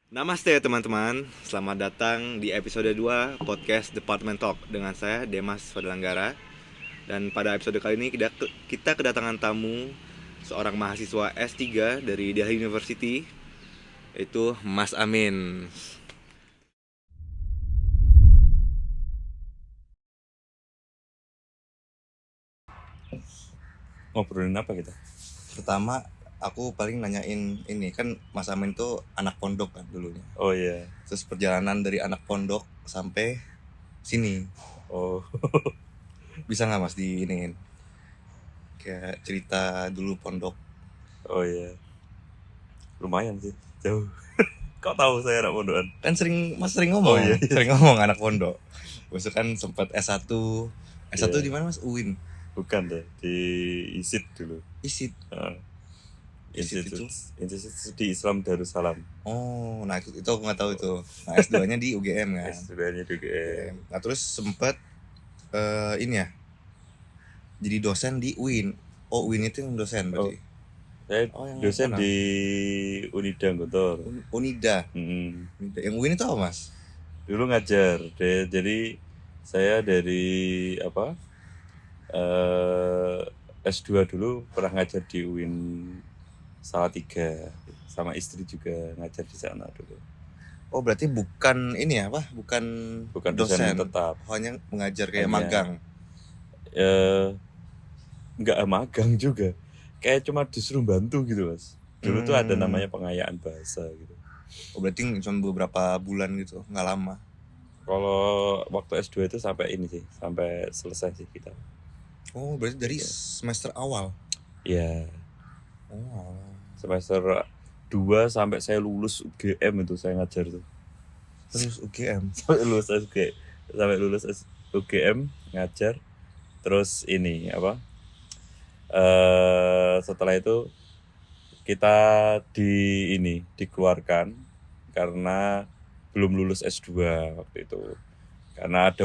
Namaste teman-teman, selamat datang di episode 2 podcast Department Talk dengan saya Demas Fadlanggara. Dan pada episode kali ini kita kedatangan tamu seorang mahasiswa S3 dari Delhi University, yaitu Mas Amin. Ngobrolin apa kita? Pertama aku paling nanyain ini, kan Mas Amin tuh anak pondok kan dulunya. Oh iya. Terus perjalanan dari anak pondok sampai sini. Oh. Bisa nggak Mas diiniin? Kayak cerita dulu pondok. Oh iya. Lumayan sih, jauh. Kok tahu saya anak pondokan? Kan Mas sering ngomong. Oh, iya. Sering ngomong anak pondok. Besok kan sempat S1. S1 Iya. di mana Mas? UIN. Bukan deh, di ISID dulu. ISID. ISID itu? Institut di Islam Darussalam. Oh, nah itu aku nggak tahu itu. Nah S2-nya di UGM kan. S2-nya di UGM. Nah terus sempat ini ya, jadi dosen di UIN. Oh UIN itu yang dosen berarti. Saya yang dosen mana? di Unida Gontor. Unida. Mm-hmm. Yang UIN itu apa Mas? Dulu ngajar deh, jadi saya dari S2 dulu pernah ngajar di UIN Salatiga, sama istri juga ngajar di sana dulu. Oh berarti bukan ini ya, bukan dosen tetap, hanya mengajar kayak magang. Nggak magang juga, kayak cuma disuruh bantu gitu Mas. Dulu tuh ada namanya pengayaan bahasa gitu. Oh berarti cuma beberapa bulan gitu, nggak lama. Kalau waktu S2 itu sampai ini sih, sampai selesai sih kita. Oh berarti dari semester awal? Iya. Oh. Semester 2 sampai saya lulus UGM itu saya ngajar tuh. Terus UGM? sampai lulus UGM ngajar. Terus ini setelah itu kita dikeluarkan karena belum lulus S2 waktu itu. Karena ada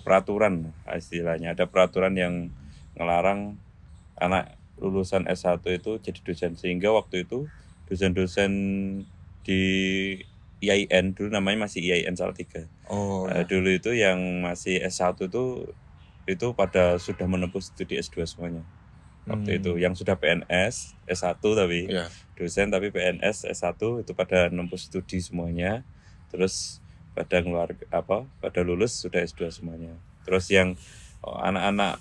peraturan istilahnya. Ada peraturan yang ngelarang anak lulusan S1 itu jadi dosen, sehingga waktu itu dosen-dosen di IAIN, dulu namanya masih IAIN Salatiga. Dulu itu yang masih S1 itu pada sudah menempuh studi S2 semuanya. Waktu itu yang sudah PNS S1 tapi dosen, tapi PNS S1 itu pada menempuh studi semuanya. Terus pada lulus sudah S2 semuanya. Terus yang anak-anak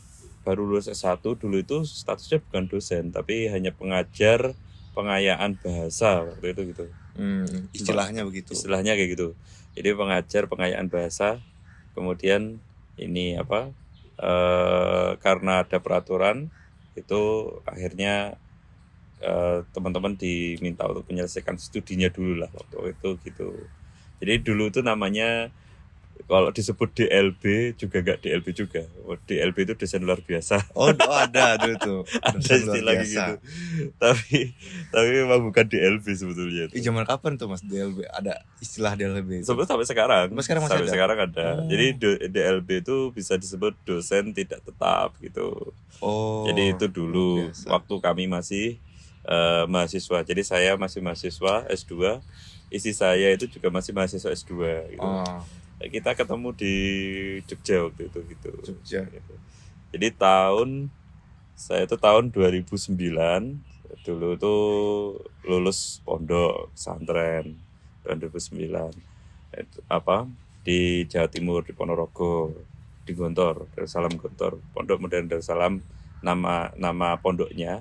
baru lulus S1 dulu itu statusnya bukan dosen, tapi hanya pengajar pengayaan bahasa waktu itu gitu. Istilahnya begitu. Istilahnya kayak gitu. Jadi pengajar pengayaan bahasa. Kemudian ini karena ada peraturan itu akhirnya teman-teman diminta untuk menyelesaikan studinya dulu lah waktu itu gitu. Jadi dulu tuh namanya, kalau disebut DLB juga nggak DLB juga. DLB itu dosen luar biasa. Oh ada dulu tuh. Ada istilah gitu. Tapi memang bukan DLB sebetulnya itu. Zaman kapan tuh Mas DLB? Ada istilah DLB itu? Sampai sekarang. Sampai sekarang ada. Jadi DLB itu bisa disebut dosen tidak tetap gitu. Oh. Jadi itu dulu waktu kami masih mahasiswa. Jadi saya masih mahasiswa S2. Istri saya itu juga masih mahasiswa S2 gitu. Kita ketemu di Jogja waktu itu gitu. Jogja. Jadi saya itu tahun 2009 dulu tuh lulus pondok pesantren tahun 2009. Di Jawa Timur, di Ponorogo, di Gontor, Darussalam Gontor, Pondok Modern Darussalam nama pondoknya.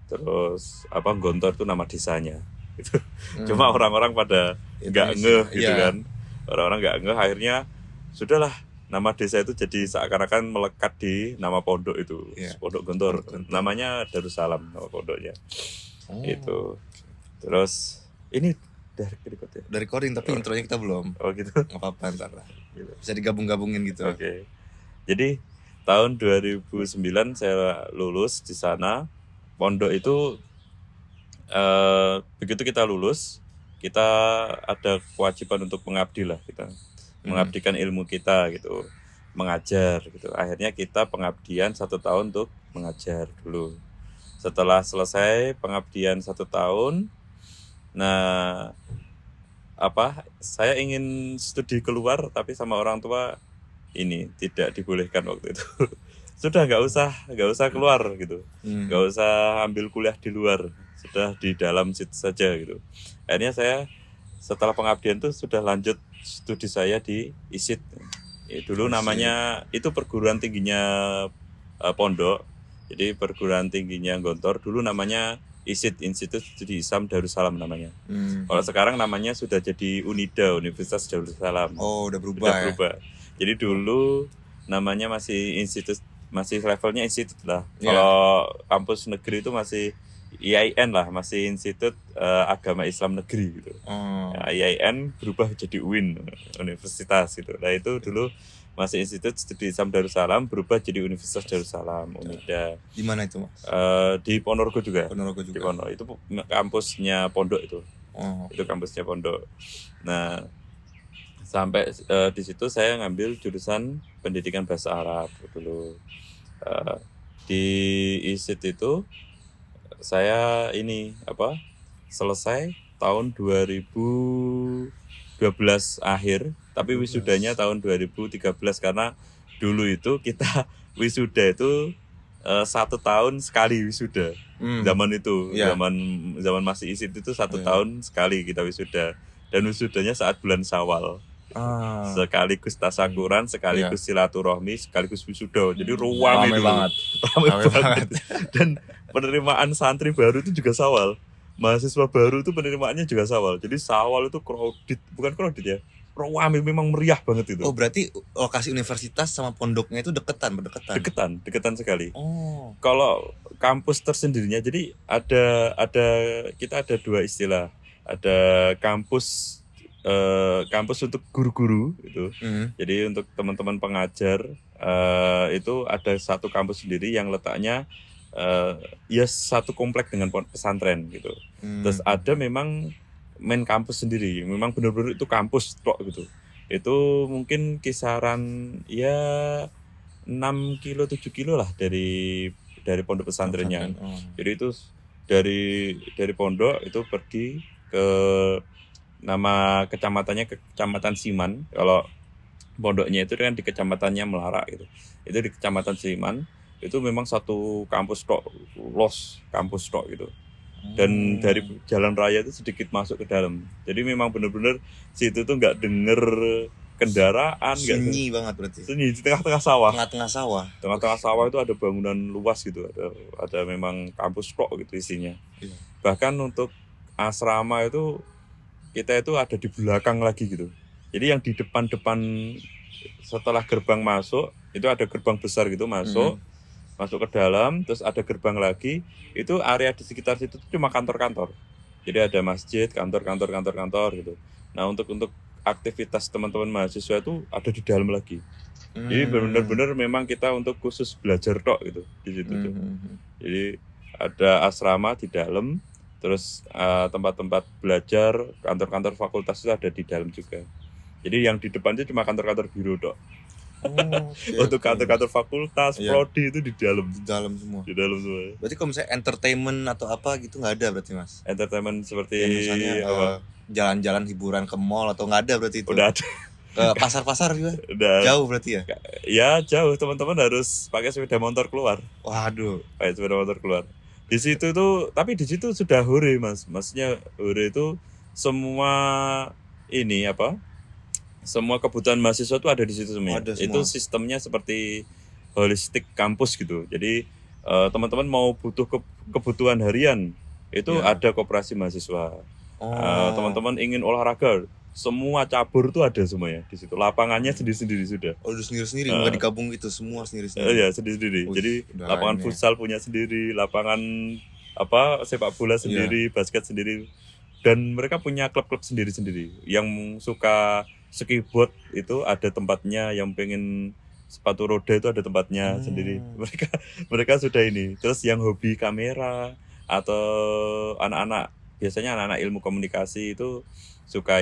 Terus Gontor itu nama desanya gitu. Cuma orang-orang pada nggak ngeh gitu kan. Orang-orang nggak ngeh, akhirnya sudahlah nama desa itu jadi seakan-akan melekat di nama pondok itu. Pondok Gontor. Namanya Darussalam nama pondoknya. Itu. Terus ini dari recording tapi intronya kita belum. Oh gitu. Nggak apa-apa ntar lah. Bisa digabung-gabungin gitu. Oke. Jadi tahun 2009 saya lulus di sana. Pondok itu begitu kita lulus, kita ada kewajiban untuk mengabdi lah, kita mengabdikan ilmu kita gitu, mengajar gitu. Akhirnya kita pengabdian 1 tahun untuk mengajar dulu. Setelah selesai pengabdian 1 tahun, Nah, saya ingin studi keluar tapi sama orang tua ini tidak dibolehkan waktu itu. Sudah nggak usah keluar gitu, nggak usah ambil kuliah di luar, sudah di dalam situ saja gitu. Akhirnya saya setelah pengabdian tuh sudah lanjut studi saya di ISIT. Dulu namanya itu perguruan tingginya pondok, jadi perguruan tingginya Gontor. Dulu namanya ISIT, Institut Studi Islam Darussalam namanya. Kalau sekarang namanya sudah jadi UNIDA, Universitas Darussalam. Oh, udah berubah. Jadi dulu namanya masih institut, masih levelnya institut lah. Kalau kampus negeri itu masih IAIN lah, masih Institut Agama Islam Negeri gitu. IAIN berubah jadi UIN, Universitas gitu. Nah itu dulu masih Institut Studi Islam Darussalam, berubah jadi Universitas Darussalam, UNIDA. Di mana itu, Mas? Di Ponorogo juga. Ponorogo juga. Di Ponorogo itu kampusnya pondok itu. Itu kampusnya pondok. Nah, sampai di situ saya ngambil jurusan pendidikan bahasa Arab dulu. Di ISIT itu saya selesai tahun 2012 akhir, tapi wisudanya tahun 2013 karena dulu itu kita wisuda itu 1 tahun sekali wisuda. Zaman itu, zaman masih ISIT itu 1 tahun sekali kita wisuda, dan wisudanya saat bulan Syawal. Sekaligus tasakuran, sekaligus silaturahmi, sekaligus wisuda. Jadi ramai banget. Dan penerimaan santri baru itu juga Syawal. Mahasiswa baru itu penerimaannya juga Syawal. Jadi Syawal itu bukan crowded ya. Ramai, memang meriah banget itu. Oh, berarti lokasi universitas sama pondoknya itu berdekatan. Deketan sekali. Kalau kampus tersendirinya, jadi kita ada 2 istilah. Ada kampus untuk guru-guru itu. Jadi untuk teman-teman pengajar itu ada satu kampus sendiri yang letaknya satu komplek dengan pesantren gitu. Terus ada memang main kampus sendiri, memang benar-benar itu kampus tok gitu. Itu mungkin kisaran 6 kilo 7 kilo lah dari pondok pesantrennya. Jadi itu dari pondok itu pergi ke nama kecamatannya Kecamatan Siman. Kalau pondoknya itu kan di kecamatannya Melara gitu. Itu di Kecamatan Siman. Itu memang satu kampus tok, kampus tok gitu. Dan dari jalan raya itu sedikit masuk ke dalam. Jadi memang benar-benar situ tuh nggak denger kendaraan, sunyi banget berarti. Sunyi di tengah-tengah sawah. Tengah-tengah sawah itu ada bangunan luas gitu. Ada memang kampus tok gitu isinya. Bahkan untuk asrama itu kita itu ada di belakang lagi gitu. Jadi yang di depan setelah gerbang masuk itu ada gerbang besar gitu masuk ke dalam, terus ada gerbang lagi. Itu area di sekitar situ cuma kantor-kantor. Jadi ada masjid, kantor gitu. Nah untuk aktivitas teman-teman mahasiswa itu ada di dalam lagi. Jadi benar-benar memang kita untuk khusus belajar tok gitu di situ tuh. Jadi ada asrama di dalam. Terus tempat-tempat belajar, kantor-kantor fakultas itu ada di dalam juga. Jadi yang di depan itu cuma kantor-kantor biro dok. Untuk kantor-kantor fakultas, prodi itu di dalam semua. Berarti kalau misalnya entertainment atau apa gitu nggak ada berarti, Mas? Entertainment seperti misalnya jalan-jalan hiburan ke mall atau nggak ada berarti itu? Udah ada. Ke pasar-pasar juga? Jauh berarti ya? Ya jauh, teman-teman harus pakai sepeda motor keluar. Waduh. Pakai sepeda motor keluar. Di situ tuh, tapi di situ sudah hore Mas. Maksudnya hore itu semua semua kebutuhan mahasiswa itu ada di situ semua. Itu sistemnya seperti holistic kampus gitu. Jadi teman-teman mau butuh kebutuhan harian itu ada koperasi mahasiswa. Teman-teman ingin olahraga, semua cabur tuh ada semuanya di situ. Lapangannya sendiri-sendiri sudah. Oh, sendiri-sendiri, nggak digabung gitu, semua sendiri-sendiri. Iya, sendiri-sendiri. Jadi lapangan futsal punya sendiri, lapangan sepak bola sendiri, basket sendiri. Dan mereka punya klub-klub sendiri-sendiri. Yang suka skiboard itu ada tempatnya, yang pengen sepatu roda itu ada tempatnya sendiri. Mereka sudah ini. Terus yang hobi kamera atau biasanya anak-anak ilmu komunikasi itu suka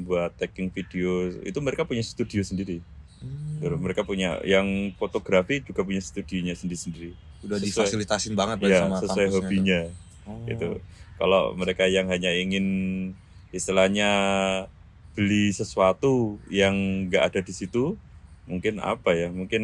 buat tagging video, itu mereka punya studio sendiri. Mereka punya yang fotografi juga punya studionya sendiri-sendiri. Udah difasilitasin banget sama kampusnya. Sesuai hobinya. Gitu. Kalau mereka yang hanya ingin istilahnya beli sesuatu yang nggak ada di situ, mungkin apa ya? Mungkin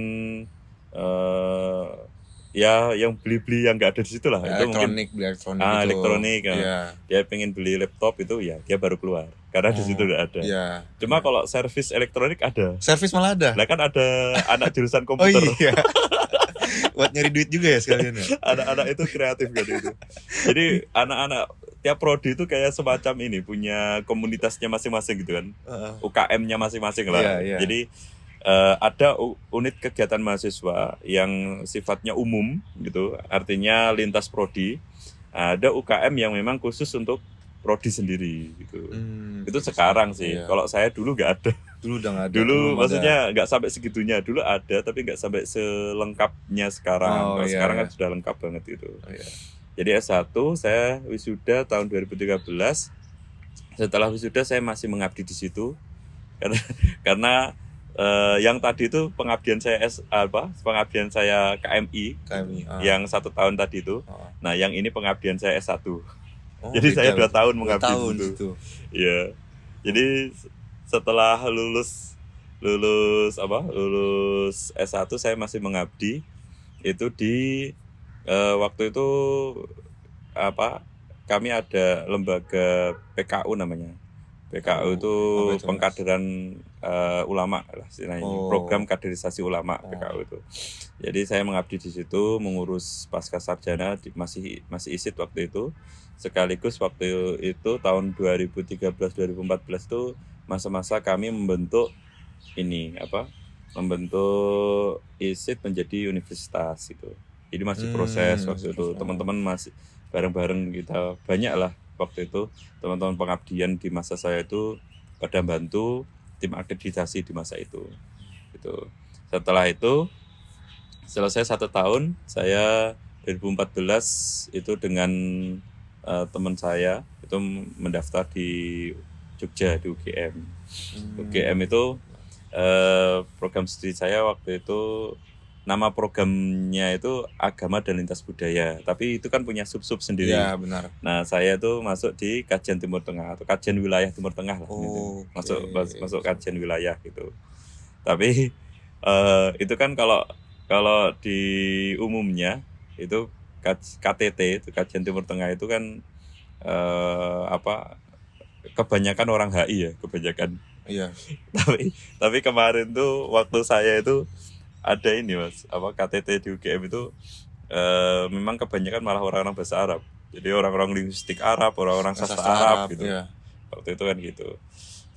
ya yang beli-beli yang nggak ada di situ lah. Itu mungkin beli elektronik itu. elektronik. Iya. Dia pengen beli laptop itu ya dia baru keluar karena di situ nggak ada. Iya. Cuma kalau servis elektronik ada. Servis malah ada. Lah kan ada anak jurusan Oh komputer. iya. Buat nyari duit juga ya sekalian ya. Anak-anak itu kreatif kan itu. Jadi anak-anak tiap prodi itu kayak semacam ini punya komunitasnya masing-masing gitu kan. UKM-nya masing-masing lah. Iya, iya. Jadi ada unit kegiatan mahasiswa yang sifatnya umum gitu, artinya lintas prodi. Ada UKM yang memang khusus untuk prodi sendiri gitu. Itu sekarang sih. Iya. Kalau saya dulu nggak ada. Dulu udah nggak ada. Dulu belum maksudnya nggak sampai segitunya. Dulu ada tapi nggak sampai selengkapnya sekarang. Kalau sekarang kan sudah lengkap banget gitu. Iya. Jadi S1 saya wisuda tahun 2013. Setelah wisuda saya masih mengabdi di situ karena yang tadi itu pengabdian pengabdian saya KMI, yang 1 tahun tadi itu. Nah yang ini pengabdian saya S1. Jadi saya 2 tahun mengabdi di situ. Iya. Jadi setelah lulus S1 saya masih mengabdi itu di waktu itu kami ada lembaga PKU namanya. PKU itu pengkaderan ulama lah istilahnya. Program kaderisasi ulama PKU itu. Jadi saya mengabdi di situ mengurus pasca sarjana masih ISIT waktu itu. Sekaligus waktu itu tahun 2013-2014 itu masa-masa kami membentuk ISIT menjadi universitas gitu. Jadi masih proses waktu itu. Teman-teman masih bareng-bareng kita banyak lah waktu itu teman-teman pengabdian di masa saya itu pada bantu tim akreditasi di masa itu. Gitu. Setelah itu selesai 1 tahun saya 2014 itu dengan teman saya itu mendaftar di Jogja di UGM. UGM itu program studi saya waktu itu nama programnya itu Agama dan Lintas Budaya, tapi itu kan punya sub-sub sendiri. Iya, benar. Nah, saya tuh masuk di Kajian Timur Tengah atau Kajian Wilayah Timur Tengah lah. Masuk kajian wilayah gitu. Tapi itu kan kalau di umumnya itu KTT itu Kajian Timur Tengah itu kan kebanyakan orang HI ya, kebanyakan. Iya. Tapi kemarin tuh waktu saya itu ada ini Mas, KTT di UGM itu memang kebanyakan malah orang-orang bahasa Arab. Jadi orang-orang linguistik Arab, orang-orang sastra Arab gitu. Iya. Waktu itu kan gitu.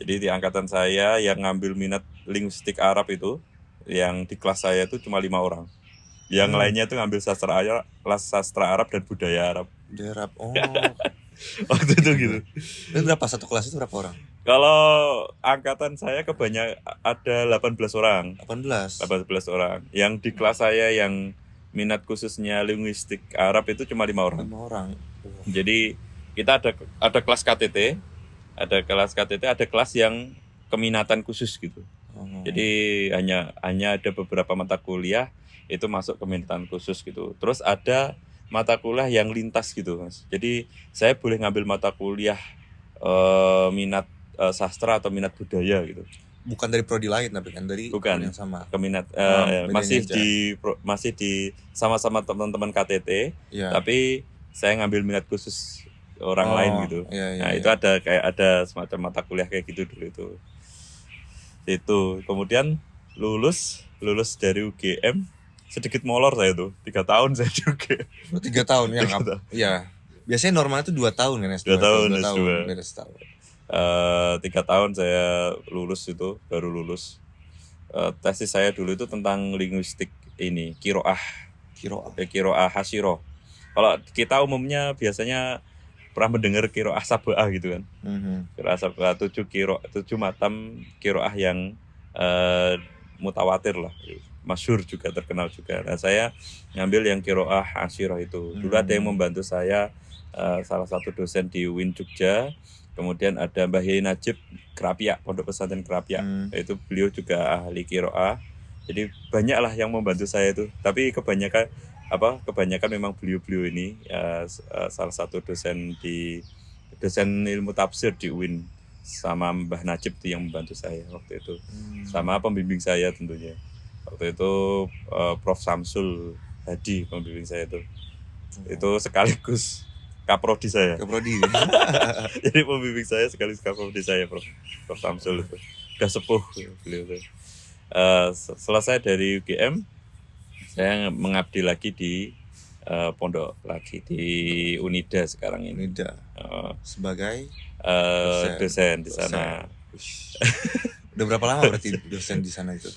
Jadi di angkatan saya yang ngambil minat linguistik Arab itu, yang di kelas saya itu cuma 5 orang. Yang lainnya itu ngambil sastra Arab dan budaya Arab. Budaya Arab. Oh. Waktu itu gitu. Dan berapa satu kelas itu berapa orang? Kalau angkatan saya kebanyakan ada 18 orang. 18 orang. Yang di kelas saya yang minat khususnya linguistik Arab itu cuma 5 orang. 5 orang. Jadi kita ada kelas KTT, ada kelas yang keminatan khusus gitu. Jadi hanya ada beberapa mata kuliah itu masuk keminatan khusus gitu. Terus ada mata kuliah yang lintas gitu, Mas. Jadi saya boleh ngambil mata kuliah minat sastra atau minat budaya gitu. Bukan dari prodi lain tapi kan dari yang sama. Keminat masih di sama-sama teman-teman KTT, tapi saya ngambil minat khusus orang lain gitu. Itu ada semacam mata kuliah kayak gitu dulu itu. Kemudian lulus dari UGM sedikit molor saya tuh 3 tahun saya juga. 3 tahun ya. Iya. Biasanya normalnya itu 2 tahun kan S2. 2 tahun beres tahun. 3 tahun saya baru lulus. Tesis saya dulu itu tentang linguistik ini, Qiraah Hasyirah. Kalau kita umumnya biasanya pernah mendengar Qiraah Sab'ah gitu kan. Qiraah Sab'ah 7 matam Qiraah yang mutawatir lah. Masyhur juga, terkenal juga. Nah, saya ngambil yang Qiraah Hasyirah itu. Dulu ada yang membantu saya, salah satu dosen di UIN Jogja. Kemudian ada Mbah Yai Najib Krapyak, Pondok Pesantren Krapyak. Itu beliau juga ahli Qiraah. Jadi banyaklah yang membantu saya itu. Tapi kebanyakan kebanyakan memang beliau-beliau ini salah satu dosen ilmu tafsir di UIN, sama Mbah Najib tuh yang membantu saya waktu itu, sama pembimbing saya tentunya waktu itu Prof Samsul Hadi, pembimbing saya itu sekaligus kaprodi saya. Kaprodi. Jadi pembimbing saya sekaligus kaprodi saya, Prof Samsul itu udah sepuh beliau tuh. Selesai dari UGM, saya mengabdi lagi di pondok lagi di Unida sekarang ini. Unida. Sebagai dosen di sana. Udah berapa lama berarti dosen di sana itu?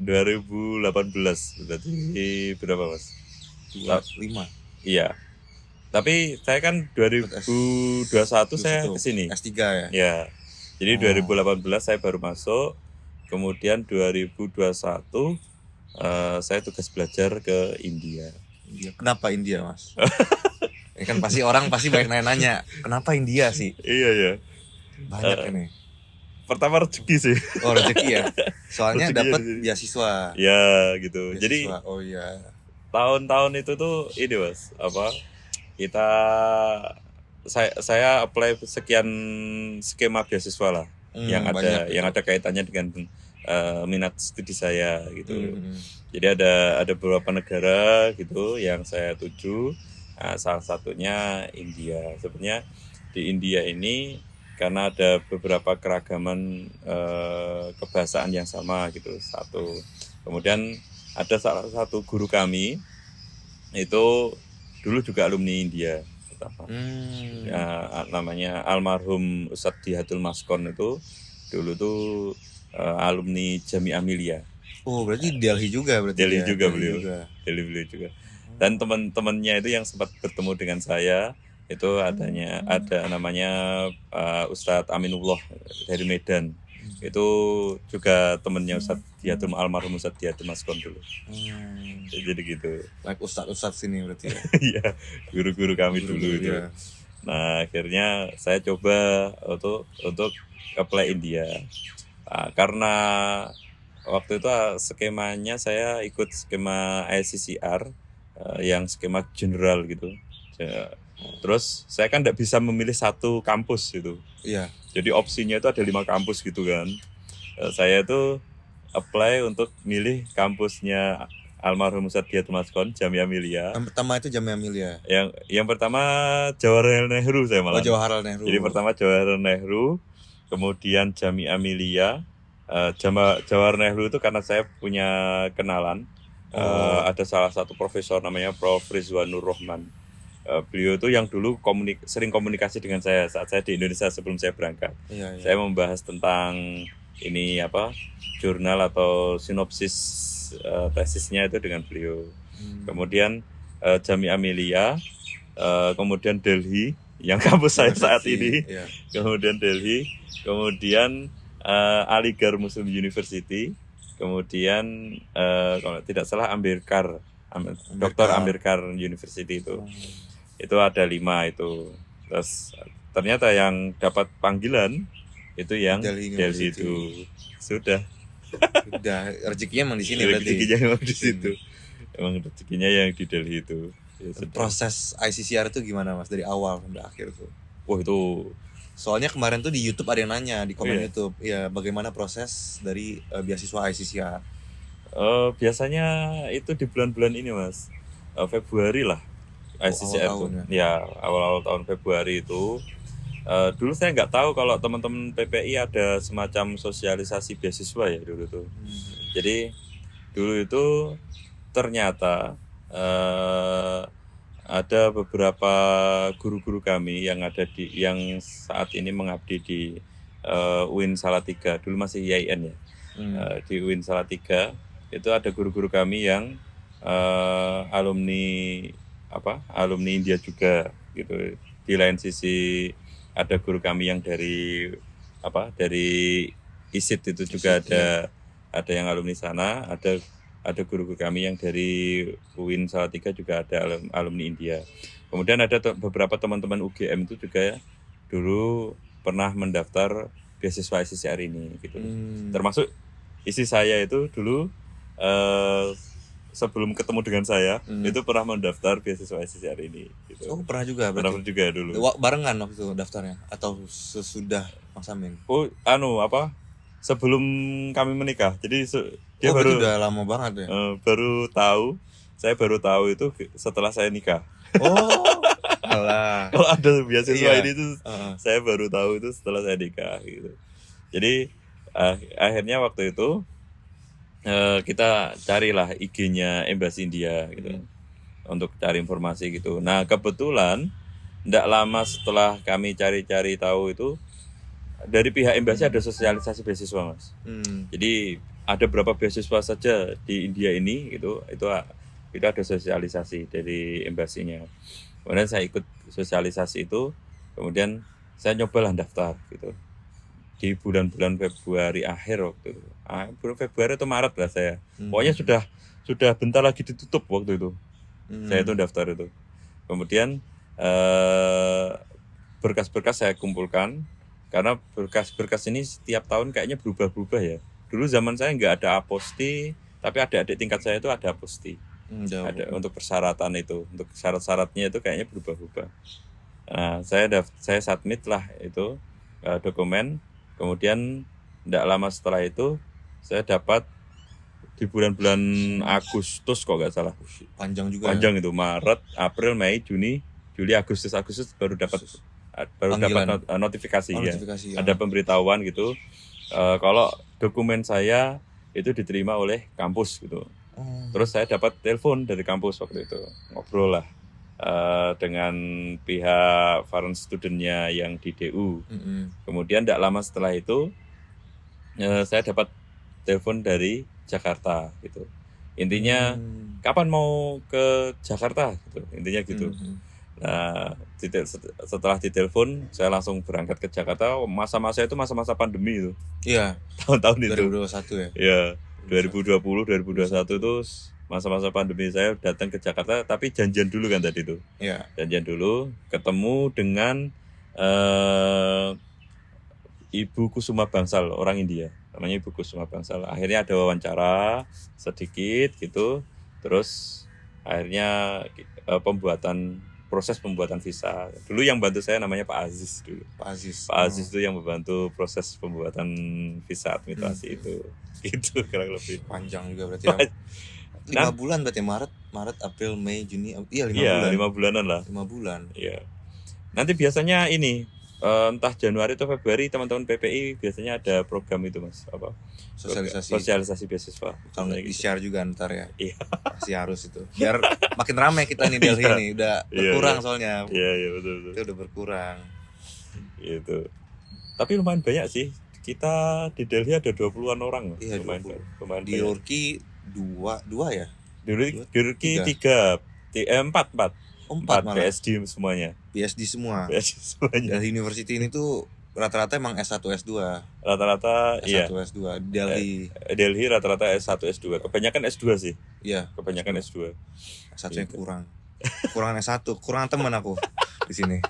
2018 berarti berapa Mas? 5. Iya. Tapi saya kan 2021 saya kesini. S3 ya? Ya. Jadi 2018 saya baru masuk. Kemudian 2021 saya tugas belajar ke India. Kenapa India, Mas? Ya kan orang pasti banyak nanya, kenapa India sih? Iya ya. Banyak ini. Pertama rezeki sih. Oh, rezeki ya. Soalnya dapat beasiswa. Ya gitu. Beasiswa. Jadi oh iya. Tahun-tahun itu tuh ini Mas, saya apply sekian skema beasiswa lah yang ada kaitannya dengan minat studi saya gitu. Jadi ada beberapa negara gitu yang saya tuju. Salah satunya India. Sebenarnya di India ini karena ada beberapa keragaman kebahasaan yang sama gitu, satu. Kemudian ada salah satu guru kami itu dulu juga alumni India pertama. Namanya almarhum Ustadz Dihatul Maskon itu dulu tuh alumni Jami'ah Millia. Oh, berarti Delhi juga berarti. Delhi juga beliau. Delhi juga. Dan teman-temannya itu yang sempat bertemu dengan saya itu ada namanya Ustadz Aminullah dari Medan. Itu juga temennya almarhum Ustadz Dihatul Maskon dulu. Jadi gitu. Like ustadz sini berarti ya. Iya, guru-guru kami dulu itu. Ya. Nah, akhirnya saya coba untuk apply India. Karena waktu itu skemanya saya ikut skema ICCR yang skema general gitu. Terus saya kan tidak bisa memilih satu kampus gitu. Iya. Jadi opsinya itu ada 5 kampus gitu kan. Saya itu apply untuk milih kampusnya almarhum Ustadz Dihatul Maskon, Jami'ah Millia. Yang pertama itu Jami'ah Millia. Yang pertama Jawaharlal Nehru saya malah. Oh, Jawaharlal Nehru. Jadi pertama Jawaharlal Nehru, kemudian Jami'ah Millia. Jawaharlal Nehru itu karena saya punya kenalan. Ada salah satu profesor namanya Prof Rizwanur Rahman. Beliau itu yang dulu sering komunikasi dengan saya saat saya di Indonesia sebelum saya berangkat. Iya. Saya membahas tentang ini jurnal atau sinopsis tesisnya itu dengan beliau. Kemudian Jami'ah Millia, kemudian Delhi yang kampus saya saat ini. Iya. Kemudian Delhi, kemudian Aligarh Muslim University, kemudian kalau tidak salah Dr. Ambedkar University itu. Itu ada 5 itu. Terus ternyata yang dapat panggilan itu yang Delhi itu. Sudah Rezekinya emang di sini berarti. Rezekinya emang di situ. Emang rezekinya yang di Delhi itu. Ya, proses ICCR itu gimana Mas dari awal sampai akhir tuh? Wah itu. Soalnya kemarin tuh di YouTube ada yang nanya di komen YouTube, ya bagaimana proses dari beasiswa ICCR? Biasanya itu di bulan-bulan ini Mas, Februari lah ICCR itu. Ya awal-awal tahun Februari itu. Dulu saya nggak tahu kalau teman-teman PPI ada semacam sosialisasi beasiswa ya dulu tuh. Jadi dulu itu ternyata ada beberapa guru-guru kami yang saat ini mengabdi di UIN Salatiga, dulu masih IAIN ya. Di UIN Salatiga itu ada guru-guru kami yang alumni India juga gitu. Di lain sisi ada guru kami yang dari ISIT itu juga ada yang alumni sana, ada guru-guru kami yang dari UIN Salatiga juga ada alumni India. Kemudian ada beberapa teman-teman UGM itu juga dulu pernah mendaftar beasiswa ICCR ini gitu. Termasuk istri saya itu dulu sebelum ketemu dengan saya itu pernah mendaftar beasiswa SCCR ini gitu. Oh, pernah juga Pernah berarti. juga dulu. Barengan waktu itu daftarnya atau sesudah Mas Amin? Oh, sebelum kami menikah. Jadi dia berarti baru udah lama banget ya. Saya baru tahu itu setelah saya nikah. Oh, alah. Kalau ada beasiswa Iya. ini tuh saya baru tahu itu setelah saya nikah gitu. Jadi akhirnya waktu itu kita carilah IG-nya Embasi India gitu untuk cari informasi gitu. Nah kebetulan tidak lama setelah kami cari-cari tahu itu dari pihak Embasi ada sosialisasi beasiswa Mas. Jadi ada berapa beasiswa saja di India ini gitu itu ada sosialisasi dari embasinya. Kemudian saya ikut sosialisasi itu, kemudian saya nyobalah daftar gitu di bulan-bulan Februari akhir waktu itu. Bulan Februari atau Maret lah saya. Pokoknya sudah bentar lagi ditutup waktu itu. Saya itu daftar itu. Kemudian berkas-berkas saya kumpulkan karena berkas-berkas ini setiap tahun kayaknya berubah-berubah ya. Dulu zaman saya nggak ada aposti, tapi adik-adik tingkat saya itu ada aposti. Ada untuk persyaratan itu, untuk syarat-syaratnya itu kayaknya berubah-ubah. Nah, saya submit lah itu dokumen. Kemudian tidak lama setelah itu saya dapat di bulan-bulan Agustus kok nggak salah. Panjang juga. Panjang itu Maret, April, Mei, Juni, Juli, Agustus baru dapat notifikasi, ya. Ada pemberitahuan gitu. Kalau dokumen saya itu diterima oleh kampus gitu. Terus saya dapat telepon dari kampus waktu itu, ngobrol lah dengan pihak foreign student-nya yang di DU. Kemudian tidak lama setelah itu saya dapat telepon dari Jakarta gitu. Intinya kapan mau ke Jakarta gitu, intinya gitu. Nah setelah ditelepon saya langsung berangkat ke Jakarta. Masa-masa itu masa-masa pandemi itu. Iya. Tahun-tahun itu. 2021 ya. Iya. 2020, 2021 itu masa-masa pandemi saya datang ke Jakarta, tapi janjian dulu kan tadi itu. Iya. Janjian dulu, ketemu dengan Ibu Kusuma Bangsal, orang India. Namanya Ibu Kusuma Bangsal. Akhirnya ada wawancara sedikit gitu. Terus akhirnya proses pembuatan visa. Dulu yang bantu saya namanya Pak Aziz dulu. Pak Aziz itu yang membantu proses pembuatan visa administrasi itu. Itu kurang lebih. Panjang juga berarti ya. 5 bulan berarti Maret, April, Mei, Juni. Iya, 5 bulan. Iya, 5 bulanan lah. 5 bulan. Iya. Nanti biasanya ini entah Januari atau Februari teman-teman PPI biasanya ada program itu Mas, apa? Sosialisasi beasiswa. Kalau nggak di-share juga ntar ya. Iya. Pasti harus itu. Biar makin ramai kita nih Delhi nih, udah berkurang soalnya. Iya, betul. Itu udah berkurang. Gitu. Tapi lumayan banyak sih. Kita di Delhi ada 20-an orang. Iya, lumayan di Turki 2 ya? Di Turki 3, 4 malah. PSD semuanya. PSD semua. Dari university ini tuh rata-rata emang S1 S2. Rata-rata S1 S2 Delhi. Delhi rata-rata S1 S2. Kebanyakan S2 sih. Iya, kebanyakan S2. S1 yang kurang. Kurangan S1, kurang teman aku di sini.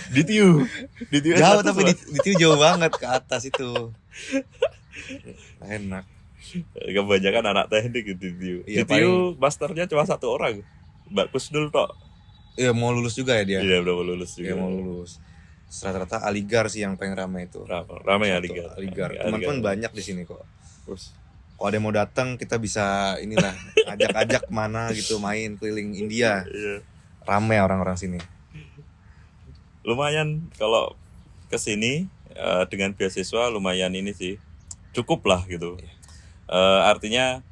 Di TU jauh tapi di TU jauh banget ke atas itu. Enak. Kebanyakan anak teknik di TU. Iya, di TU masternya cuma 1 orang. Mbak Kusnul tok. Iya, mau lulus juga ya dia. Iya, udah mau lulus juga. Iya, mau lulus. Rata-rata Aligar sih yang paling ramai itu. Ramai ya Aligar. Teman-teman banyak di sini kok. Terus kalau ada yang mau datang kita bisa inilah ajak-ajak kemana gitu main keliling India. Iya. Ramai orang-orang sini. Lumayan kalau kesini dengan beasiswa lumayan ini sih cukup lah gitu. Artinya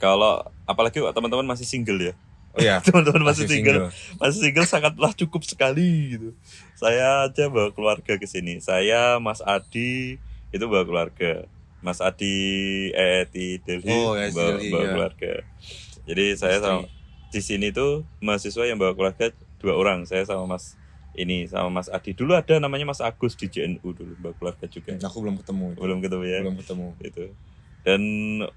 kalau apalagi teman-teman masih single ya. Oh ya, teman-teman masih single sangatlah cukup sekali gitu. Saya aja bawa keluarga ke sini. Saya, Mas Adi itu bawa keluarga. Mas Adi di Delhi bawa keluarga. Jadi saya sama di sini tuh mahasiswa yang bawa keluarga 2 orang. Saya sama Mas Adi. Dulu ada namanya Mas Agus di JNU dulu bawa keluarga juga. Aku belum ketemu. Belum ketemu ya. Belum ketemu. Itu. Dan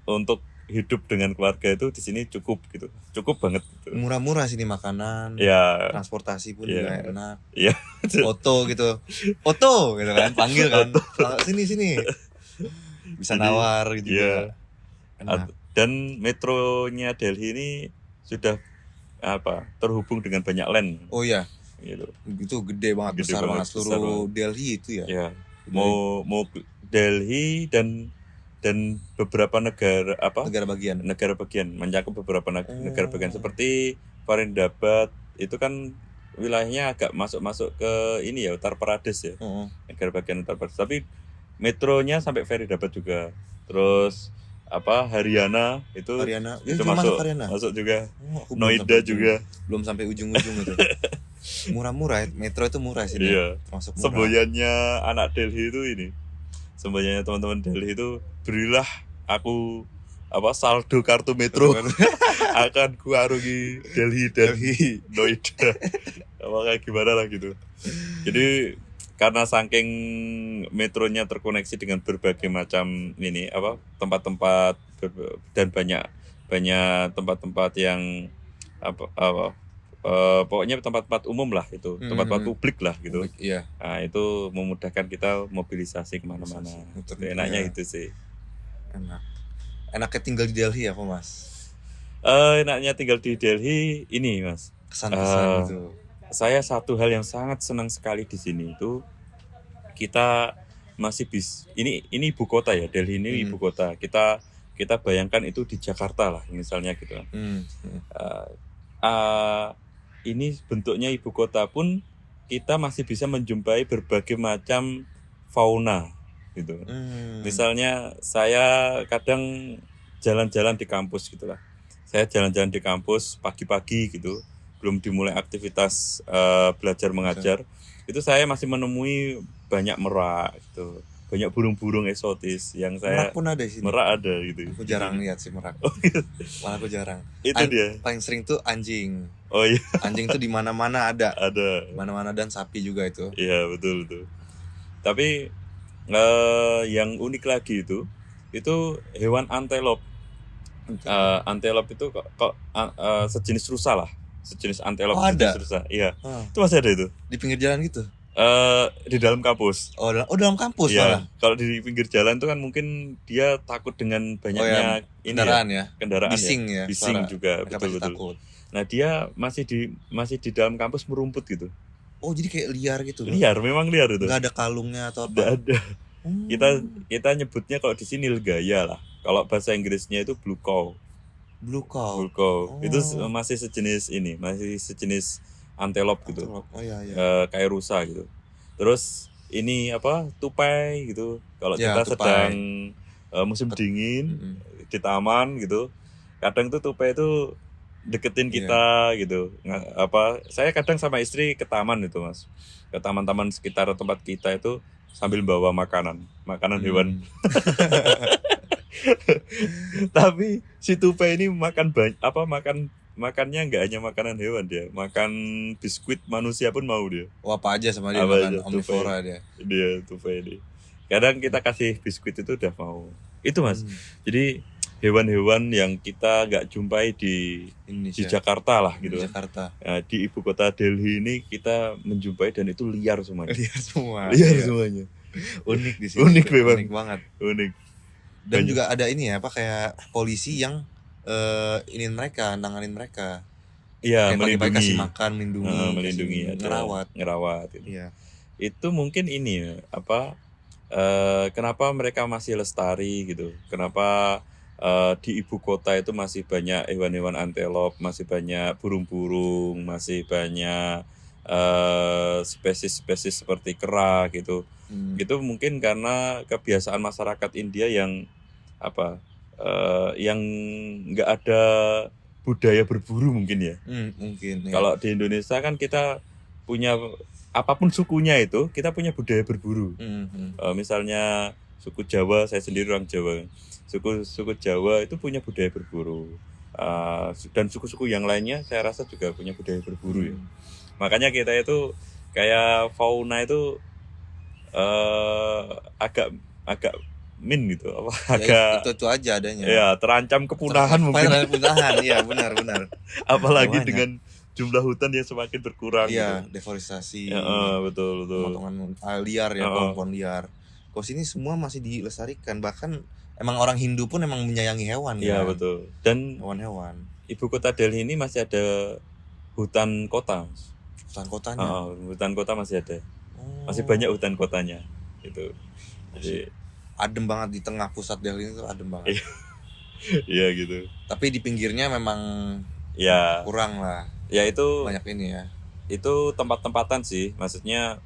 untuk hidup dengan keluarga itu di sini cukup gitu, cukup banget gitu. Murah-murah sini makanan, ya. Transportasi pun juga enak. Iya. Oto gitu kan, panggil kan, sini bisa nawar gitu. Iya. Enak. Dan metronya Delhi ini sudah terhubung dengan banyak land Oh iya, gitu. itu gede banget, Gede besar banget, banget seluruh Delhi itu ya. Ya, mau Delhi dan beberapa negara Negara bagian. mencakup beberapa negara bagian seperti Faridabad itu kan wilayahnya agak masuk ke ini ya, Uttar Pradesh ya. Negara bagian Uttar Pradesh. Tapi metronya sampai Faridabad juga. Terus Haryana itu Itu masuk juga. aku Noida juga. Belum sampai ujung-ujung itu. Murah-murah, metro itu murah sih. Iya. Termasuk murah. Semboyannya anak Delhi itu ini. Semboyannya teman-teman Delhi itu, berilah aku saldo kartu metro akan kuarungi Delhi dan Noida. Kayak gimana lah gitu. Jadi karena saking metronya terkoneksi dengan berbagai macam tempat-tempat dan banyak tempat-tempat yang pokoknya tempat-tempat umum lah itu, tempat-tempat publik lah gitu. Iya. Nah, itu memudahkan kita mobilisasi kemana-mana. Enaknya itu sih. Enaknya tinggal di Delhi apa Mas? Enaknya tinggal di Delhi ini Mas. Kesan-kesan gitu. Saya satu hal yang sangat senang sekali di sini itu kita masih ini ibu kota ya, Delhi ini ibu kota. Kita bayangkan itu di Jakarta lah misalnya gitu. Ini bentuknya ibu kota pun kita masih bisa menjumpai berbagai macam fauna gitu. Misalnya saya kadang jalan-jalan di kampus gitulah. Saya jalan-jalan di kampus pagi-pagi gitu, belum dimulai aktivitas belajar mengajar, itu saya masih menemui banyak merak gitu, banyak burung-burung eksotis yang saya merak pun ada di sini. Merak ada gitu. Aku jarang lihat sih merak. Malah aku jarang. Itu dia. Paling sering tuh anjing. Oh iya. Anjing tuh di mana-mana ada. Ada. Mana-mana, dan sapi juga itu. Iya betul. Tapi yang unik lagi itu hewan antelop. Antelop itu kok sejenis rusa lah, sejenis antelop. Oh, ada? Sejenis rusa. Iya. Itu masih ada itu. Di pinggir jalan gitu? Di dalam kampus. Dalam kampus malah. Kalau di pinggir jalan itu kan mungkin dia takut dengan banyaknya kendaraan bising ya. Bising juga, betul. Takut. Nah, dia masih di dalam kampus merumput gitu. Oh, jadi kayak liar gitu. Liar, memang liar itu. Enggak ada kalungnya atau apa? Enggak ada. Kita nyebutnya kalau di sini nilgaya lah. Kalau bahasa Inggrisnya itu blue cow. Itu masih sejenis antelop gitu. Oh iya. Kayak rusa gitu. Terus ini tupai gitu. Kalau kita tupai. sedang musim dingin di taman gitu, kadang tuh tupai itu deketin kita gitu. Saya kadang sama istri ke taman itu Mas, ke taman-taman sekitar tempat kita itu sambil bawa makanan hewan. Tapi si tupai ini makannya nggak hanya makanan hewan, dia makan biskuit manusia pun mau dia. Apa aja sama dia, makan omnivora dia. Dia tupai ini. Kadang kita kasih biskuit itu udah mau. Itu Mas. Jadi hewan-hewan yang kita nggak jumpai di Jakarta lah gitu. Di Jakarta. Nah, di ibu kota Delhi ini kita menjumpai dan itu liar semuanya. Semuanya. Unik di sini. Unik memang. Unik banget. Unik. Dan juga ada ini ya, kayak polisi yang nanganin mereka. Iya, melindungi. Kasih makan, melindungi, ngerawat gitu. Iya. Itu mungkin ini ya, kenapa mereka masih lestari gitu. Kenapa di ibu kota itu masih banyak hewan-hewan antelop, masih banyak burung-burung, masih banyak spesies-spesies seperti kera gitu. Itu mungkin karena kebiasaan masyarakat India yang yang nggak ada budaya berburu mungkin ya. Mungkin. Ya. Kalau di Indonesia kan kita punya apapun sukunya itu kita punya budaya berburu. Misalnya suku Jawa, saya sendiri orang Jawa. Suku Jawa itu punya budaya berburu. Dan suku-suku yang lainnya saya rasa juga punya budaya berburu ya. Makanya kita itu kayak fauna itu agak min gitu, itu aja adanya. Ya, terancam kepunahan mungkin. Kepunahan, iya benar. Apalagi dengan jumlah hutan yang semakin berkurang. Iya, gitu. deforestasi. Ya, betul. Pemotongan liar ya, pohon liar. Kalau sini semua masih dilestarikan, bahkan emang orang Hindu pun emang menyayangi hewan Iya kan? betul. Dan Hewan-hewan. ibu kota Delhi ini masih ada hutan kota. Hutan kotanya. Hutan kota masih ada. Oh. Masih banyak hutan kotanya. Itu. Jadi Adem banget di tengah pusat Delhi itu, adem banget. iya gitu. Tapi di pinggirnya memang Ya, kurang lah. ya itu Banyak ini ya. itu tempat-tempatan sih. Maksudnya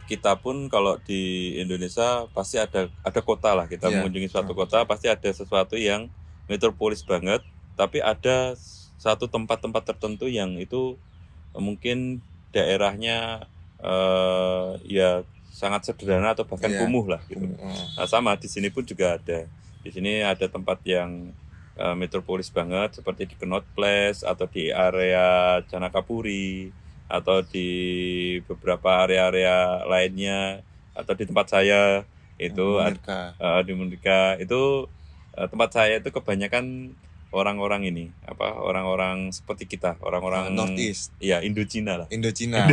kita pun kalau di Indonesia pasti ada kota lah, kita Iya. mengunjungi suatu kota pasti ada sesuatu yang metropolis banget, tapi ada satu tempat-tempat tertentu yang itu mungkin daerahnya ya sangat sederhana atau bahkan Iya. kumuh lah gitu. Nah, sama di sini pun juga ada. Di sini ada tempat yang metropolis banget seperti di Connaught Place atau di area Janakapuri atau di beberapa area-area lainnya atau di tempat saya itu di Mundika itu tempat saya itu kebanyakan orang-orang ini orang-orang seperti kita, orang-orang Northeast. Iya, Indochina lah. Indochina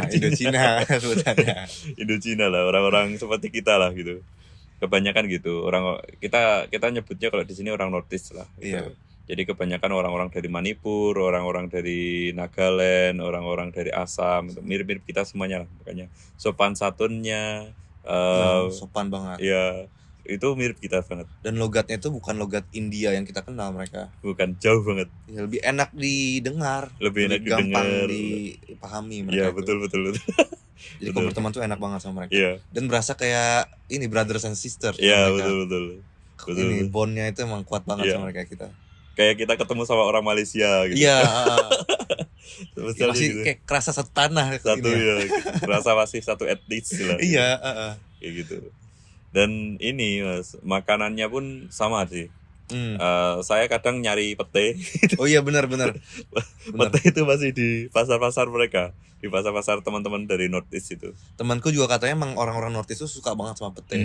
sebutannya. Indochina lah, orang-orang seperti kita lah gitu. Kebanyakan gitu. Kita nyebutnya kalau di sini orang Northeast lah gitu. Iya. Jadi kebanyakan orang-orang dari Manipur, orang-orang dari Nagaland, orang-orang dari Assam, mirip-mirip kita semuanya lah. Makanya sopan santunnya Sopan banget. ya itu mirip kita banget. Dan logatnya itu bukan logat India yang kita kenal mereka. Bukan, jauh banget. Ya, lebih enak didengar. Lebih enak gampang didengar. dipahami mereka. Iya, itu. betul. Jadi kalau berteman tuh enak banget sama mereka. Iya. Dan berasa kayak ini brothers and sisters. Iya, mereka. betul. Ini bondnya itu emang kuat banget Iya. sama mereka kita. Kayak kita ketemu sama orang Malaysia gitu. Iya. Misalnya Masih gitu. kayak kerasa satu tanah. Satu ya, rasa masih satu etnis lah. Iya. Kayak gitu. Dan ini Mas, makanannya pun sama sih. Saya kadang nyari pete. Oh iya benar. Pete itu masih di pasar-pasar mereka, di pasar-pasar teman-teman dari Northeast itu. Temanku juga katanya emang orang-orang Northeast itu suka banget sama pete.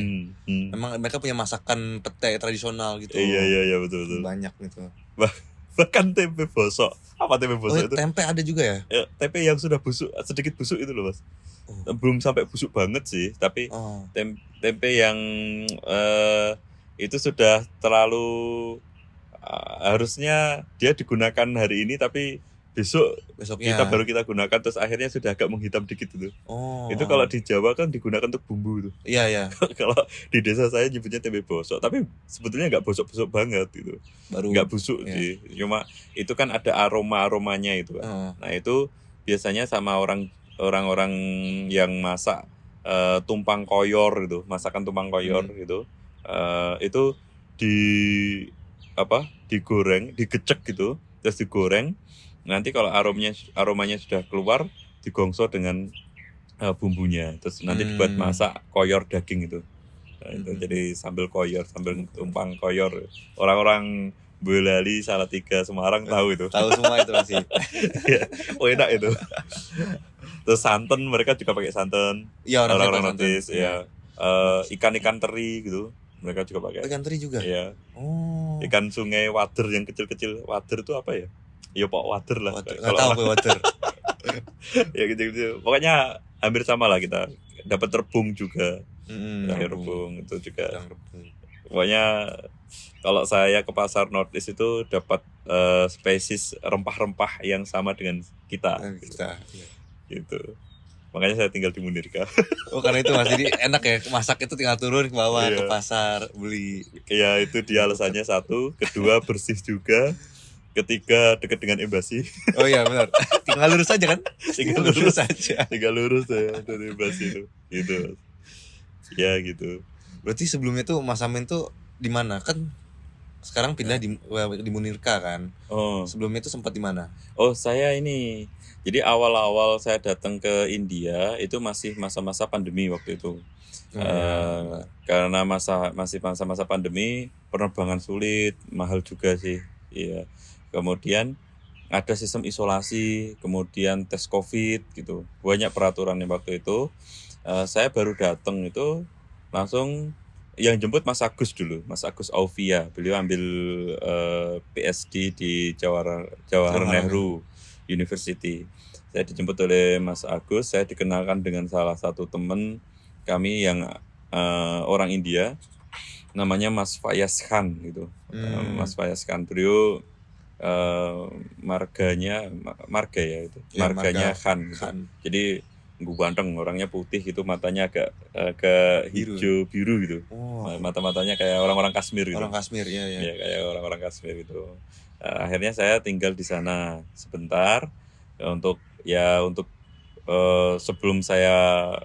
Memang mereka punya masakan pete tradisional gitu. Iya betul. Banyak gitu. Bahkan tempe bosok. Apa tempe bosok itu? Tempe ada juga ya? Tempe yang sudah busuk, sedikit busuk itu loh Mas. Belum sampai busuk banget sih, tapi tempe yang itu sudah terlalu harusnya dia digunakan hari ini tapi besoknya kita gunakan, terus akhirnya sudah agak menghitam dikit itu. Itu kalau di Jawa kan digunakan untuk bumbu itu. Iya. Kalau di desa saya nyebutnya tempe bosok, tapi sebetulnya nggak bosok-bosok banget gitu. Nggak busuk sih, cuma itu kan ada aromanya itu kan. Nah itu biasanya sama orang-orang yang masak tumpang koyor gitu, masakan tumpang koyor gitu. Itu digoreng, digecek gitu, terus digoreng. Nanti kalau aromanya sudah keluar, digongso dengan bumbunya, terus nanti dibuat masak koyor daging itu. Nah, itu jadi sambil koyor, sambil tumpang koyor. Orang-orang Boyolali, Salatiga, Semarang tahu itu. Tahu semua itu pasti. Enak itu. Terus santan, mereka juga pakai santan. Iya, orang-orang Northeast ya. Ikan-ikan teri gitu, mereka juga pakai. Ikan teri juga? Iya. Ikan sungai wader yang kecil-kecil. Wader itu apa ya? Ya pok wader lah. Nggak tahu apa wader. Ya gitu. Pokoknya hampir sama lah kita. Dapat rebung juga. Rebung itu juga. Pokoknya kalau saya ke pasar Northeast itu dapat spesies rempah-rempah yang sama dengan kita. Gitu. Makanya saya tinggal di Munirka. Karena itu Mas, jadi enak ya, masak itu tinggal turun ke bawah ke pasar beli. Iya, itu dia alasannya satu, kedua bersih juga, ketiga dekat dengan embasi. Oh iya benar. Tinggal lurus aja kan? Tinggal lurus aja. Tinggal lurus ya dari embasi itu. Gitu. Ya gitu. Berarti sebelumnya tuh Mas Amin tuh di mana? Kan sekarang pindah di Munirka kan? Sebelumnya tuh sempat di mana? Saya ini. Jadi awal-awal saya datang ke India itu masih masa-masa pandemi waktu itu. Karena masih masa-masa pandemi, penerbangan sulit, mahal juga sih. Iya. Kemudian ada sistem isolasi, kemudian tes COVID gitu. Banyak peraturannya waktu itu. Saya baru datang itu langsung yang jemput Mas Agus dulu, Mas Agus Aufia. Beliau ambil PhD di Jawaharlal Nehru University. Saya dijemput oleh Mas Agus, saya dikenalkan dengan salah satu teman kami yang orang India, namanya Mas Fayaz Khan gitu. Mas Fayaz Khan, beliau marga ya itu, Ya, marganya marga Khan gitu. Khan. Jadi ganteng, orangnya putih gitu, matanya agak hijau biru gitu. Oh, Mata-matanya kayak orang-orang Kashmir gitu. orang Kashmir ya. Ya kayak orang-orang Kashmir gitu. Akhirnya saya tinggal di sana sebentar untuk sebelum saya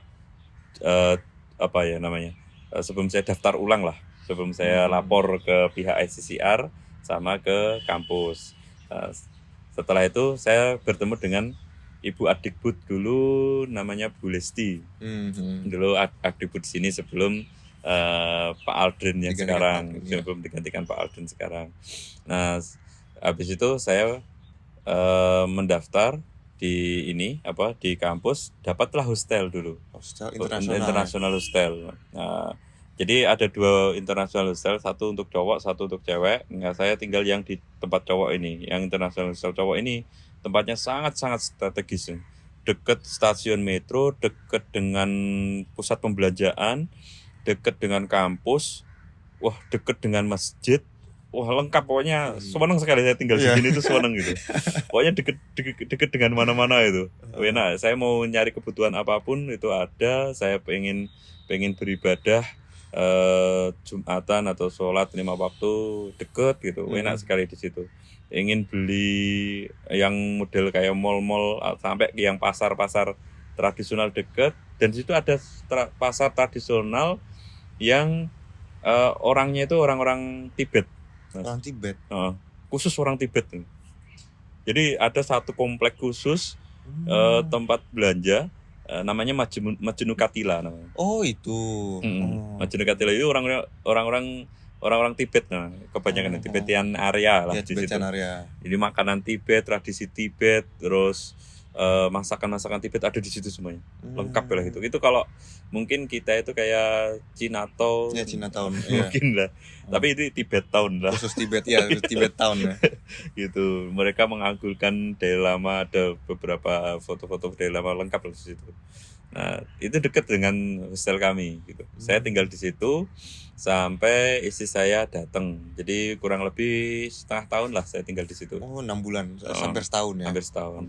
sebelum saya daftar ulang lah, sebelum saya lapor ke pihak ICCR sama ke kampus. Setelah itu saya bertemu dengan Ibu Adikbud dulu, namanya Bu Lesti. Dulu Adikbud di sini sebelum Pak Aldrin yang sekarang, sebelum digantikan Pak Aldrin sekarang. Nah, habis itu saya mendaftar di kampus, dapatlah hostel dulu. Hostel internasional hostel. Nah, jadi ada 2 internasional hostel, satu untuk cowok, satu untuk cewek. Nah, saya tinggal yang di tempat cowok ini. Yang internasional hostel cowok ini tempatnya sangat-sangat strategis. Dekat stasiun metro, dekat dengan pusat pembelanjaan, dekat dengan kampus, dekat dengan masjid. Wah, lengkap pokoknya. Seneng sekali saya tinggal di sini tuh, seneng gitu. Pokoknya deket dengan mana-mana itu. Enak. Saya mau nyari kebutuhan apapun itu ada. Saya pengen beribadah Jumatan atau sholat 5 waktu deket gitu. Enak sekali di situ. Ingin beli yang model kayak mall-mall sampai yang pasar-pasar tradisional deket, dan di situ ada pasar tradisional yang orangnya itu orang-orang Tibet. Orang Tibet. Khusus orang Tibet. Jadi ada satu komplek khusus tempat belanja, namanya Majnu Katila namanya. Oh, itu. Majnu Katila itu orang-orang Tibet, kebanyakan Tibetian area lah di situ. Area. Jadi makanan Tibet, tradisi Tibet, terus masakan-masakan Tibet ada di situ semuanya. Lengkap lah itu. Itu kalau mungkin kita itu kayak Chinatown. Ya, Chinatown. Mungkin lah. Tapi itu Tibet Town lah. Khusus Tibet ya, Tibet Town ya. Gitu. Mereka menganggulkan Dalai Lama, ada beberapa foto-foto Dalai Lama lengkap di situ. Nah, itu dekat dengan hostel kami gitu. Saya tinggal di situ sampai istri saya datang. Jadi kurang lebih setengah tahun lah saya tinggal di situ. Oh, 6 bulan, hampir setahun ya. Hampir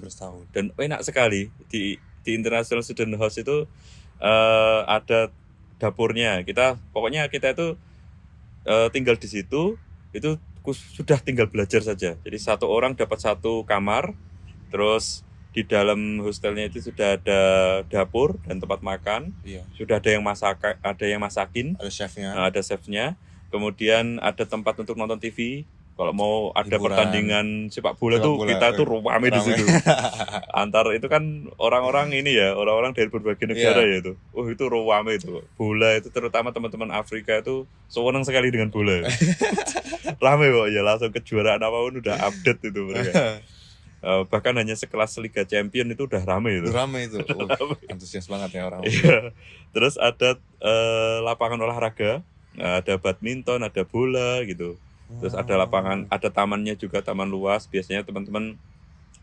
setahun. Dan enak sekali di International Student House itu ada dapurnya. Pokoknya kita itu tinggal di situ itu sudah tinggal belajar saja. Jadi satu orang dapat satu kamar, terus di dalam hostelnya itu sudah ada dapur dan tempat makan. Sudah ada yang masakin, ada chefnya. Kemudian ada tempat untuk nonton TV. Kalau mau ada pertandingan sepak bola tuh kita tuh rame di situ. Antar itu kan orang-orang dari berbagai negara ya itu. Itu rame itu. Bola itu terutama teman-teman Afrika itu senang sekali dengan bola. Rame kok ya, langsung kejuaraan apapun udah update itu mereka. Bahkan hanya sekelas Liga Champion itu udah rame itu. Antusias banget ya orang. Terus ada lapangan olahraga, ada badminton, ada bola gitu. Terus ada lapangan, ada tamannya juga, taman luas. Biasanya teman-teman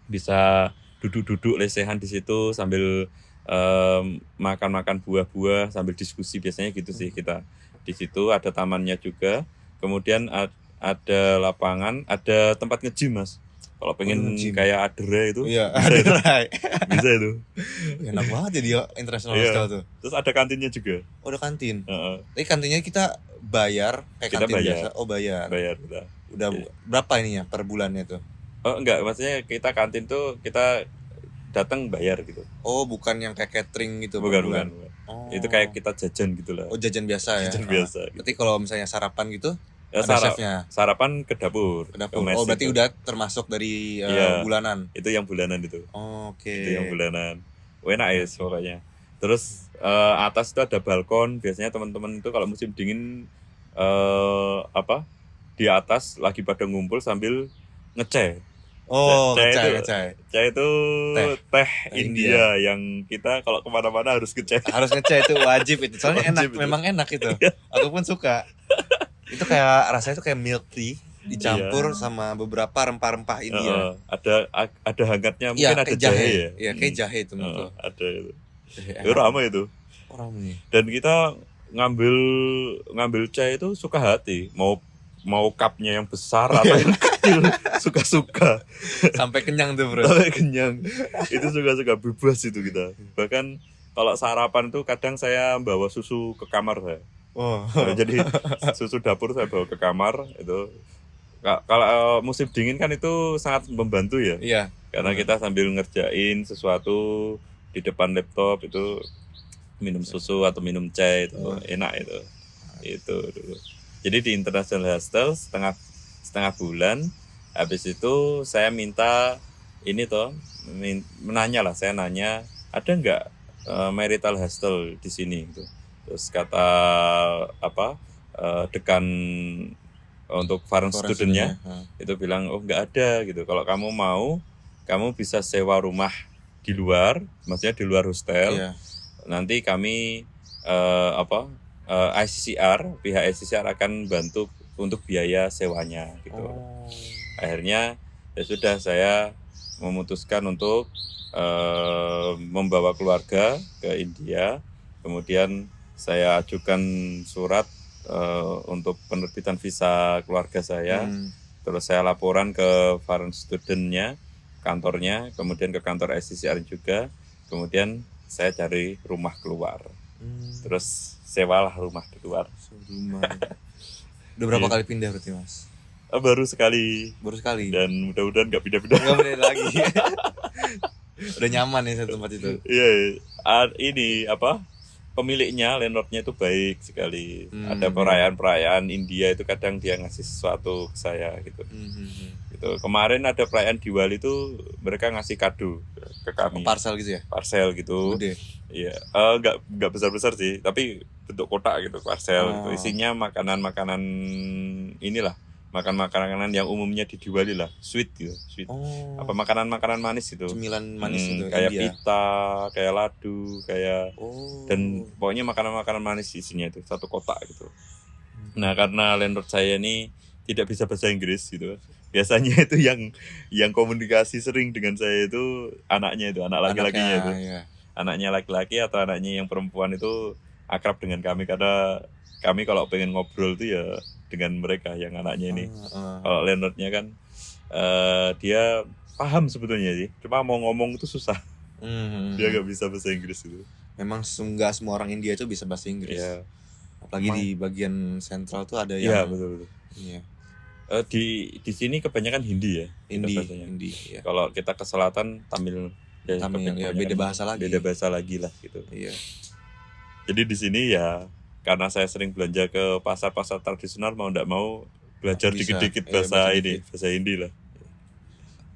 bisa duduk-duduk lesehan di situ sambil makan-makan buah-buah sambil diskusi, biasanya gitu sih kita. Di situ ada tamannya juga. Kemudian ada lapangan, ada tempat nge-gym, Mas. Kalau pengen kayak Adera itu, bisa itu. Enak banget ya dia International Hostel tuh. Terus ada kantinnya juga. Oh, ada kantin. Tapi kantinnya kita bayar kayak kita kantin bayar. biasa. Oh, bayar kita. Udah berapa ininya per bulannya tuh? Oh, enggak, maksudnya kita kantin tuh kita datang bayar gitu. Oh, bukan yang kayak catering gitu. Bukan. Oh. Itu kayak kita jajan gitu lah. Oh, jajan biasa ya. Biasa. Berarti kalau misalnya sarapan gitu ada chefnya. Sarapan ke dapur. Oh, berarti udah termasuk dari bulanan. Itu yang bulanan itu. Oke. Itu yang bulanan. Enak ya pokoknya. Terus atas itu ada balkon. Biasanya teman-teman itu kalau musim dingin di atas lagi pada ngumpul sambil ngeceh. Oh, ngeceh. Ngeceh itu teh India yang kita kalau kemana-mana harus ngeceh. Harus ngeceh, itu wajib itu. Soalnya enak, memang enak itu. Aku pun suka. Itu kayak rasanya tuh kayak milk tea dicampur sama beberapa rempah-rempah India. Ada hangatnya, mungkin ada jahe ya. Iya, kayak jahe itu menurut. Ada itu. Itu ramai itu. Ramai. Dan kita ngambil chai itu suka hati, mau cupnya yang besar atau yang kecil, suka-suka. Sampai kenyang tuh bro. Sampai kenyang. Itu suka-suka, bebas itu kita. Bahkan kalau sarapan tuh kadang saya bawa susu ke kamar saya. Oh. Jadi susu dapur saya bawa ke kamar itu. Kalau musim dingin kan itu sangat membantu ya. Iya. Karena kita sambil ngerjain sesuatu di depan laptop itu minum susu atau minum chai itu enak itu. Itu dulu. Jadi di International Hostel setengah bulan, habis itu saya minta ini menanya lah, saya nanya ada nggak marital hostel di sini gitu. Terus kata dekan untuk foreign student-nya itu bilang oh nggak ada gitu. Kalau kamu mau, kamu bisa sewa rumah di luar, maksudnya di luar hostel. Iya. Nanti kami pihak ICCR akan bantu untuk biaya sewanya gitu. Akhirnya ya sudah, saya memutuskan untuk membawa keluarga ke India. Kemudian saya ajukan surat untuk penerbitan visa keluarga saya. Terus saya laporan ke foreign student-nya, kantornya, kemudian ke kantor ICCR juga. Kemudian saya cari rumah keluar. Terus sewalah rumah di luar. Udah berapa kali pindah berarti mas? Baru sekali. Dan mudah-mudahan nggak pindah-pindah. Nggak pindah lagi. Udah nyaman ya satu tempat itu. Iya. Ini pemiliknya, landlordnya itu baik sekali. Ada perayaan India itu kadang dia ngasih sesuatu ke saya gitu. Gitu. Kemarin ada perayaan Diwali itu mereka ngasih kado ke kami. Parcel gitu ya? Parcel gitu. Gede. Iya, nggak besar-besar sih, tapi bentuk kotak gitu, parcel gitu. Isinya makanan-makanan inilah, makanan yang umumnya di Diwali lah, sweet gitu, sweet. Apa makanan-makanan manis gitu. Cemilan manis itu. Kayak India. pita, kayak ladu, kayak dan pokoknya makanan-makanan manis isinya itu satu kotak gitu. Nah, karena landlord saya ini tidak bisa bahasa Inggris gitu. Biasanya itu yang komunikasi sering dengan saya itu anak laki-lakinya itu. Iya. Anaknya laki-laki atau anaknya yang perempuan itu akrab dengan kami, karena kami kalau pengen ngobrol itu ya dengan mereka yang anaknya ini. Kalau landlordnya kan dia paham sebetulnya sih, cuma mau ngomong itu susah. Dia nggak bisa bahasa Inggris itu. Memang nggak semua orang India itu bisa bahasa Inggris. Iya. Apalagi di bagian sentral tuh ada Iya, yang betul. Iya. Di sini kebanyakan Hindi ya. Hindi. Ya. Kalau kita ke selatan Tamil ya beda bahasa lagi. Beda bahasa lagi lah gitu. Iya. Jadi di sini ya karena saya sering belanja ke pasar-pasar tradisional, mau enggak mau belajar dikit-dikit bahasa Hindi lah.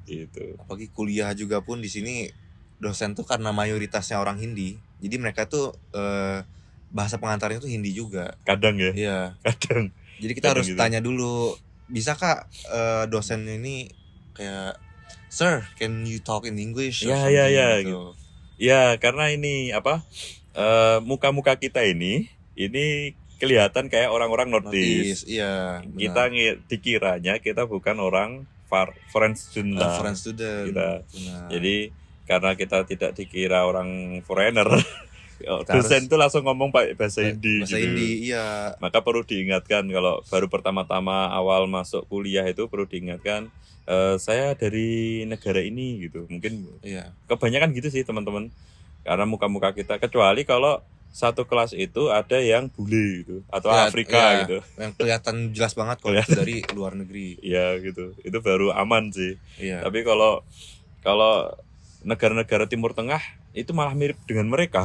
Gitu. Apalagi kuliah juga pun di sini dosen tuh karena mayoritasnya orang Hindi. Jadi mereka tuh bahasa pengantarnya tuh Hindi juga. Kadang ya. Iya. Kadang. Jadi kita harus gitu. tanya dulu, bisa kak dosen ini kayak Sir, can you talk in English? Ya, gitu. Ya, karena ini muka-muka kita ini kelihatan kayak orang-orang Nordisk. Iya. Kita dikiranya kita bukan orang foreign student lah. Foreign student. Kita. Jadi karena kita tidak dikira orang foreigner, dosen itu langsung ngomong pakai bahasa Hindi. Bahasa Hindi, iya. Maka perlu diingatkan kalau baru pertama-tama awal masuk kuliah itu perlu diingatkan. Saya dari negara ini gitu, mungkin kebanyakan gitu sih teman-teman, karena muka-muka kita, kecuali kalau satu kelas itu ada yang bule gitu atau Afrika gitu, yang kelihatan jelas banget kalau itu dari luar negeri. Iya gitu, itu baru aman sih. Tapi kalau negara-negara Timur Tengah itu malah mirip dengan mereka.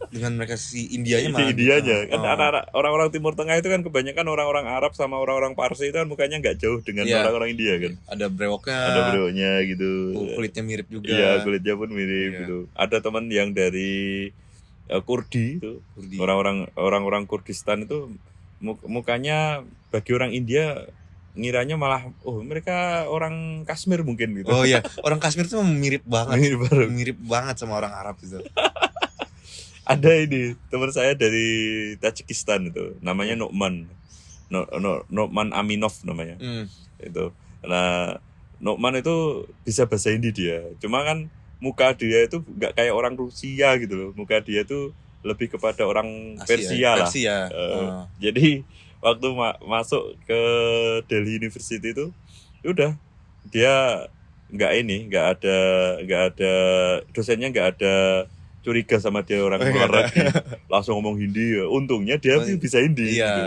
Dengan mereka si Indianya malah. Indianya kan anak-anak orang-orang Timur Tengah itu kan kebanyakan orang-orang Arab sama orang-orang Parsi itu kan mukanya nggak jauh dengan orang-orang India kan. Ada brewoknya gitu. Kulitnya mirip juga. Iya, kulitnya pun mirip gitu. Ada teman yang dari Kurdi itu. Orang-orang Kurdistan itu mukanya bagi orang India ngiranya malah mereka orang Kashmir mungkin gitu. Oh iya, orang Kashmir tuh mirip banget. Mirip banget sama orang Arab itu. Ada ini teman saya dari Tajikistan itu, namanya Nu'man Aminov namanya. Itu. Nah, Nu'man itu bisa bahasa Hindi dia. Cuma kan muka dia itu nggak kayak orang Rusia gitu loh. Muka dia tuh lebih kepada orang Persia lah. Persia. Jadi waktu masuk ke Delhi University itu udah dia nggak ada dosennya nggak ada curiga sama dia orang luar negeri, langsung ngomong Hindi. Untungnya dia bisa Hindi. Iya. Gitu.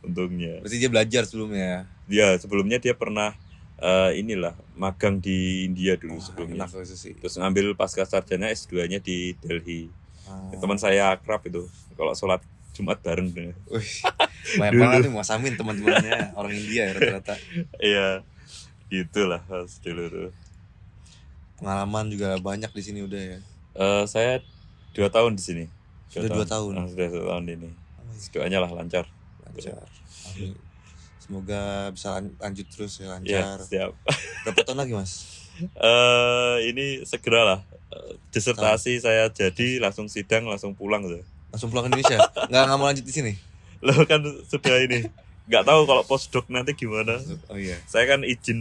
Untungnya. Berarti dia belajar sebelumnya. Dia sebelumnya dia pernah magang di India dulu sebelumnya. Enak itu sih. Terus ngambil pasca sarjana S2-nya di Delhi. Teman saya akrab itu. Kalau sholat Jumat bareng. Wih, banyak banget nih Mas Amin teman-temannya orang India ya rata-rata. Iya, gitulah Mas dulu tuh. Pengalaman juga banyak di sini udah ya. Saya 2 tahun di sini. Sudah 2 tahun. Sudah 2 tahun ini. Doanya lah lancar. Amin. Semoga bisa lanjut terus ya lancar. Ya, siap. Berapa tahun lagi Mas? Ini segeralah. Disertasi saya jadi langsung sidang langsung pulang tuh. Langsung pulang ke Indonesia? Nggak mau lanjut di sini? Loh kan sudah ini. Nggak tahu kalau postdoc nanti gimana. Oh iya. Saya kan izin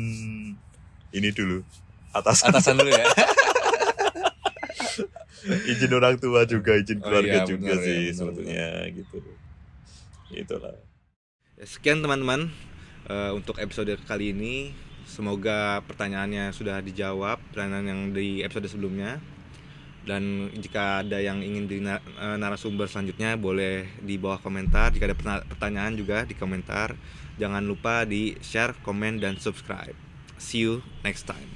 ini dulu. Atasan dulu ya. Izin orang tua juga, izin keluarga iya, juga benar, sih ya, sebetulnya gitu. Itulah. Sekian teman-teman untuk episode kali ini. Semoga pertanyaannya sudah dijawab, pertanyaan yang di episode sebelumnya. Dan jika ada yang ingin di narasumber selanjutnya boleh di bawah komentar. Jika ada pertanyaan juga di komentar. Jangan lupa di share, komen, dan subscribe. See you next time.